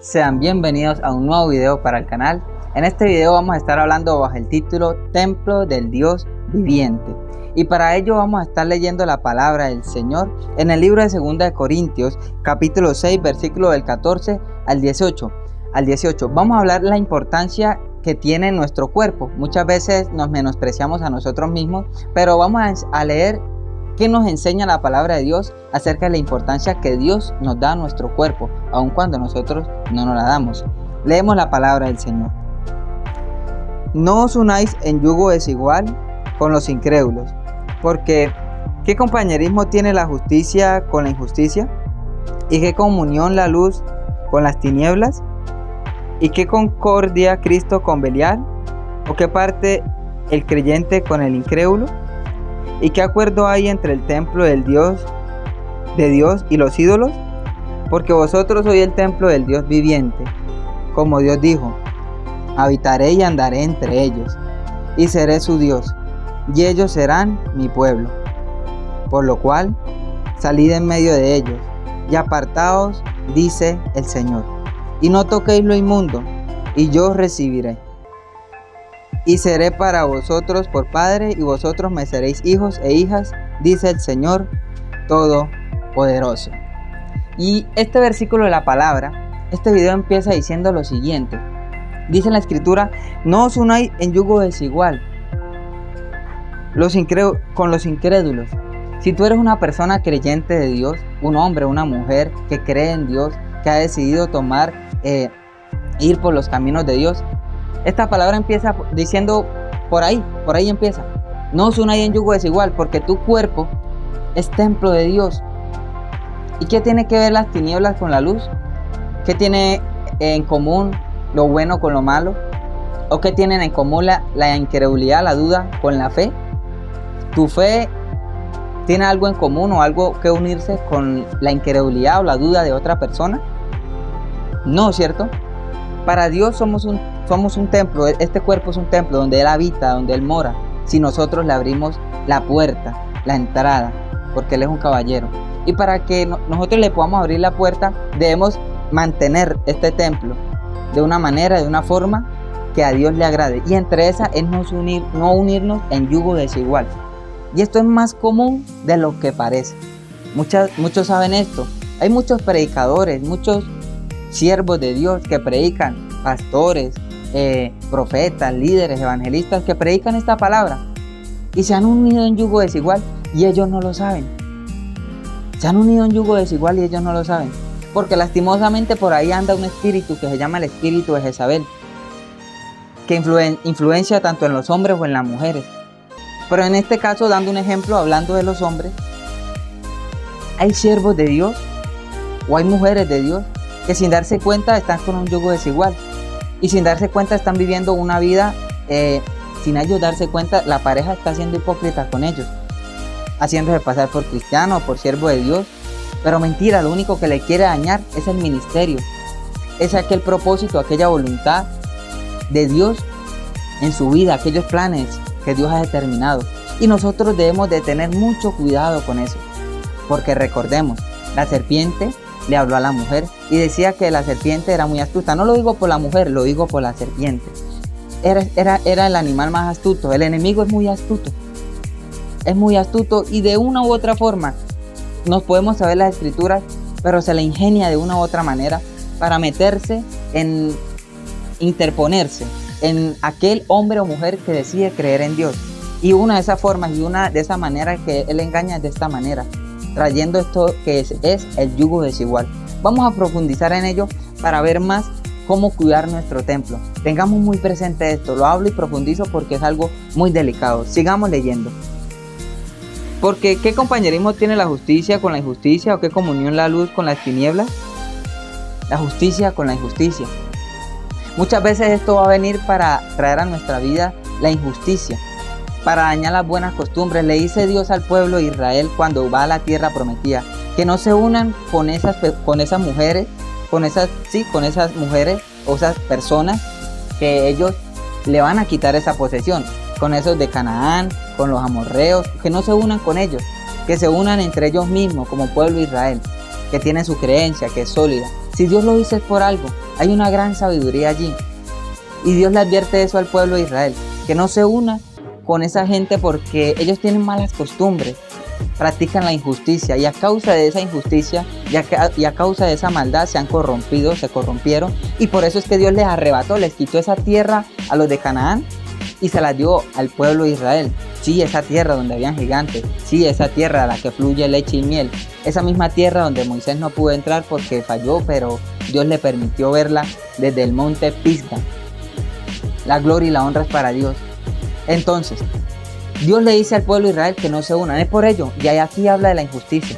Sean bienvenidos a un nuevo video para el canal. En este video vamos a estar hablando bajo el título Templo del Dios Viviente. Y para ello vamos a estar leyendo la palabra del Señor en el libro de 2 de Corintios, capítulo 6, versículo del 14 al 18. Vamos a hablar la importancia que tiene nuestro cuerpo. Muchas veces nos menospreciamos a nosotros mismos, pero vamos a leer qué nos enseña la palabra de Dios acerca de la importancia que Dios nos da a nuestro cuerpo, aun cuando nosotros no nos la damos. Leemos la palabra del Señor. No os unáis en yugo desigual con los incrédulos, porque ¿qué compañerismo tiene la justicia con la injusticia? ¿Y qué comunión la luz con las tinieblas? ¿Y qué concordia Cristo con Belial? ¿O qué parte el creyente con el incrédulo? ¿Y qué acuerdo hay entre el templo de Dios y los ídolos? Porque vosotros sois el templo del Dios viviente. Como Dios dijo, habitaré y andaré entre ellos, y seré su Dios, y ellos serán mi pueblo. Por lo cual, salid en medio de ellos, y apartaos, dice el Señor, y no toquéis lo inmundo, y yo os recibiré. Y seré para vosotros por padre, y vosotros me seréis hijos e hijas, dice el Señor Todopoderoso. Y este versículo de la palabra, este video empieza diciendo lo siguiente. Dice en la escritura, no os unáis en yugo desigual con los incrédulos. Si tú eres una persona creyente de Dios, un hombre, una mujer que cree en Dios, que ha decidido ir por los caminos de Dios, esta palabra empieza diciendo por ahí empieza. No os unáis en yugo desigual, porque tu cuerpo es templo de Dios. ¿Y qué tiene que ver las tinieblas con la luz? ¿Qué tiene en común lo bueno con lo malo? ¿O qué tienen en común la incredulidad, la duda con la fe? ¿Tu fe tiene algo en común o algo que unirse con la incredulidad o la duda de otra persona? No, ¿cierto? Para Dios somos un templo, este cuerpo es un templo donde Él habita, donde Él mora, si nosotros le abrimos la puerta, la entrada, porque Él es un caballero. Y para que nosotros le podamos abrir la puerta, debemos mantener este templo de una manera, de una forma que a Dios le agrade. Y entre esas es no unirnos en yugo desigual. Y esto es más común de lo que parece. Muchos saben esto. Hay muchos predicadores, muchos siervos de Dios que predican, pastores, profetas, líderes, evangelistas que predican esta palabra y se han unido en yugo desigual y ellos no lo saben. Se han unido en yugo desigual y ellos no lo saben, porque lastimosamente por ahí anda un espíritu que se llama el espíritu de Jezabel, que influencia tanto en los hombres o en las mujeres. Pero en este caso, dando un ejemplo, hablando de los hombres, hay siervos de Dios o hay mujeres de Dios que sin darse cuenta están con un yugo desigual y sin darse cuenta están viviendo una vida, sin ellos darse cuenta, la pareja está siendo hipócrita con ellos, haciéndose pasar por cristiano o por siervo de Dios, pero mentira, lo único que le quiere dañar es el ministerio, es aquel propósito, aquella voluntad de Dios en su vida, aquellos planes que Dios ha determinado, y nosotros debemos de tener mucho cuidado con eso, porque recordemos, la serpiente le habló a la mujer y decía que la serpiente era muy astuta. No lo digo por la mujer, lo digo por la serpiente. Era el animal más astuto. El enemigo es muy astuto. Es muy astuto y de una u otra forma nos podemos saber las escrituras, pero se le ingenia de una u otra manera para interponerse en aquel hombre o mujer que decide creer en Dios. Y una de esas formas y una de esas maneras que él engaña es de esta manera, trayendo esto que es el yugo desigual. Vamos a profundizar en ello para ver más cómo cuidar nuestro templo. Tengamos muy presente esto, lo hablo y profundizo porque es algo muy delicado. Sigamos leyendo. Porque ¿qué compañerismo tiene la justicia con la injusticia? ¿O qué comunión la luz con las tinieblas? La justicia con la injusticia. Muchas veces esto va a venir para traer a nuestra vida la injusticia, para dañar las buenas costumbres. Le dice Dios al pueblo de Israel cuando va a la tierra prometida, que no se unan con esas mujeres o esas personas que ellos le van a quitar esa posesión, con esos de Canaán, con los amorreos, que no se unan con ellos, que se unan entre ellos mismos como pueblo de Israel, que tienen su creencia, que es sólida. Si Dios lo dice es por algo. Hay una gran sabiduría allí. Y Dios le advierte eso al pueblo de Israel, que no se una con esa gente porque ellos tienen malas costumbres, practican la injusticia y a causa de esa injusticia y a causa de esa maldad se han corrompido, se corrompieron, y por eso es que Dios les arrebató, les quitó esa tierra a los de Canaán y se la dio al pueblo de Israel. Sí, esa tierra donde habían gigantes, sí, esa tierra a la que fluye leche y miel, esa misma tierra donde Moisés no pudo entrar porque falló, pero Dios le permitió verla desde el monte Pisga. La gloria y la honra es para Dios. Entonces, Dios le dice al pueblo de Israel que no se unan. Es por ello, y aquí habla de la injusticia.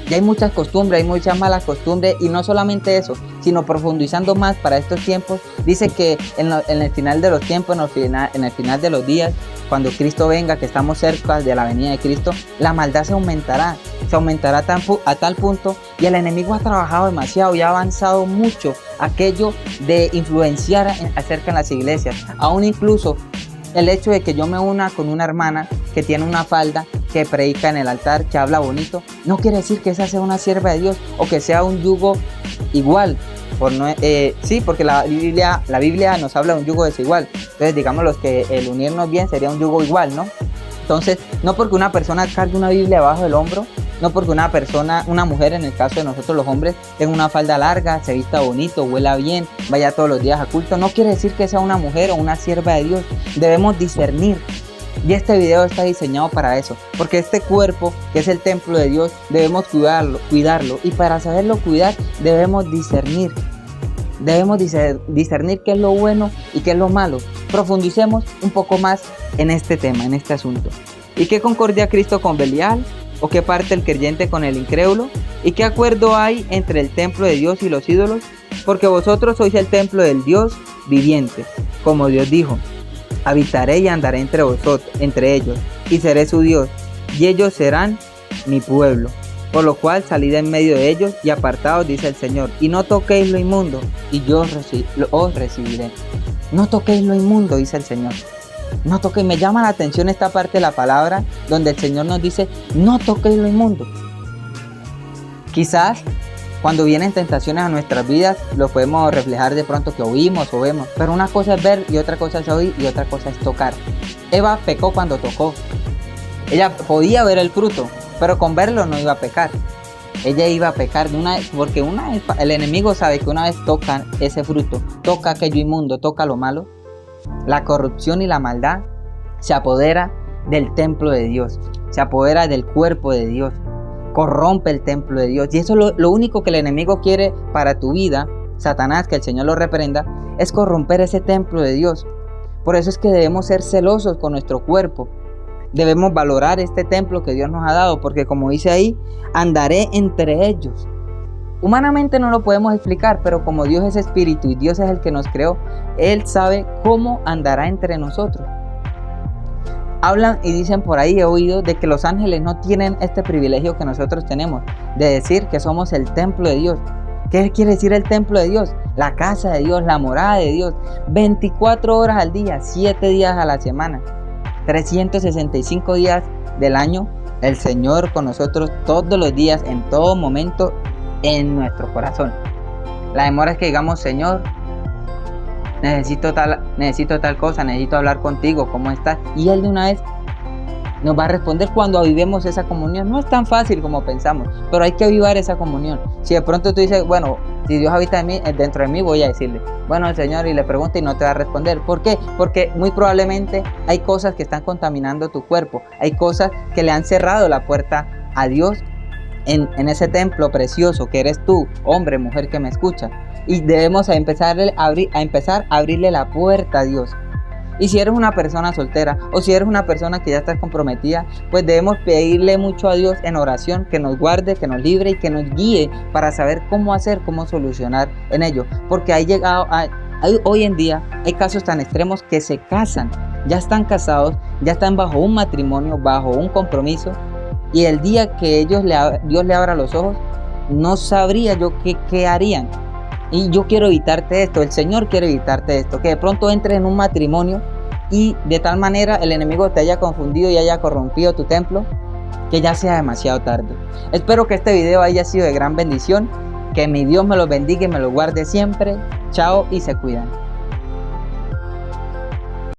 Y hay muchas costumbres, hay muchas malas costumbres, y no solamente eso, sino profundizando más para estos tiempos. Dice que en el final de los tiempos, en el final de los días, cuando Cristo venga, que estamos cerca de la venida de Cristo, la maldad se aumentará a tal punto, y el enemigo ha trabajado demasiado y ha avanzado mucho aquello de influenciar acerca de las iglesias. Aún incluso el hecho de que yo me una con una hermana que tiene una falda, que predica en el altar, que habla bonito, no quiere decir que esa sea una sierva de Dios o que sea un yugo igual. Porque la Biblia nos habla de un yugo desigual. Entonces, digamos que el unirnos bien sería un yugo igual, ¿no? Entonces, no porque una persona cargue una Biblia debajo del hombro, no porque una mujer, en el caso de nosotros los hombres, tenga una falda larga, se vista bonito, huela bien, vaya todos los días a culto, no quiere decir que sea una mujer o una sierva de Dios. Debemos discernir. Y este video está diseñado para eso, porque este cuerpo, que es el templo de Dios, debemos cuidarlo, y para saberlo cuidar debemos discernir. Debemos discernir qué es lo bueno y qué es lo malo. Profundicemos un poco más en este tema, en este asunto. ¿Y qué concordia Cristo con Belial? ¿O qué parte el creyente con el incrédulo? ¿Y qué acuerdo hay entre el templo de Dios y los ídolos? Porque vosotros sois el templo del Dios viviente, como Dios dijo: habitaré y andaré entre ellos, y seré su Dios, y ellos serán mi pueblo. Por lo cual salid en medio de ellos y apartaos, dice el Señor, y no toquéis lo inmundo, y yo os recibiré. No toquéis lo inmundo, dice el Señor. No toquéis. Me llama la atención esta parte de la palabra donde el Señor nos dice: no toquéis lo inmundo. Quizás cuando vienen tentaciones a nuestras vidas lo podemos reflejar de pronto que oímos o vemos, pero una cosa es ver y otra cosa es oír y otra cosa es tocar. Eva pecó cuando tocó. Ella podía ver el fruto, pero con verlo no iba a pecar. Ella iba a pecar porque el enemigo sabe que una vez toca ese fruto, toca aquello inmundo, toca lo malo, la corrupción y la maldad se apodera del templo de Dios, se apodera del cuerpo de Dios, corrompe el templo de Dios. Y eso es lo único que el enemigo quiere para tu vida, Satanás, que el Señor lo reprenda, es corromper ese templo de Dios. Por eso es que debemos ser celosos con nuestro cuerpo. Debemos valorar este templo que Dios nos ha dado, porque como dice ahí, andaré entre ellos. Humanamente no lo podemos explicar, pero como Dios es espíritu y Dios es el que nos creó, Él sabe cómo andará entre nosotros. Hablan y dicen por ahí, he oído, de que los ángeles no tienen este privilegio que nosotros tenemos, de decir que somos el templo de Dios. ¿Qué quiere decir el templo de Dios? La casa de Dios, la morada de Dios, 24 horas al día, 7 días a la semana, 365 días del año, el Señor con nosotros todos los días, en todo momento, en nuestro corazón. La demora es que digamos: Señor, necesito tal cosa, necesito hablar contigo, ¿cómo estás? Y Él de una vez nos va a responder cuando avivemos esa comunión. No es tan fácil como pensamos, pero hay que avivar esa comunión. Si de pronto tú dices: bueno, si Dios habita en mí, dentro de mí, voy a decirle: bueno, el Señor, y le pregunta y no te va a responder. ¿Por qué? Porque muy probablemente hay cosas que están contaminando tu cuerpo, hay cosas que le han cerrado la puerta a Dios en ese templo precioso que eres tú, hombre, mujer que me escucha. Y debemos empezar a abrirle la puerta a Dios. Y si eres una persona soltera o si eres una persona que ya está comprometida, pues debemos pedirle mucho a Dios en oración, que nos guarde, que nos libre y que nos guíe para saber cómo hacer, cómo solucionar en ello. Porque hoy en día hay casos tan extremos que se casan, ya están casados, ya están bajo un matrimonio, bajo un compromiso, y el día que Dios le abra los ojos, no sabría yo qué harían. Y yo quiero evitarte esto, el Señor quiere evitarte esto, que de pronto entres en un matrimonio y de tal manera el enemigo te haya confundido y haya corrompido tu templo, que ya sea demasiado tarde. Espero que este video haya sido de gran bendición Que mi Dios me los bendiga y me los guarde siempre. Chao y se cuidan.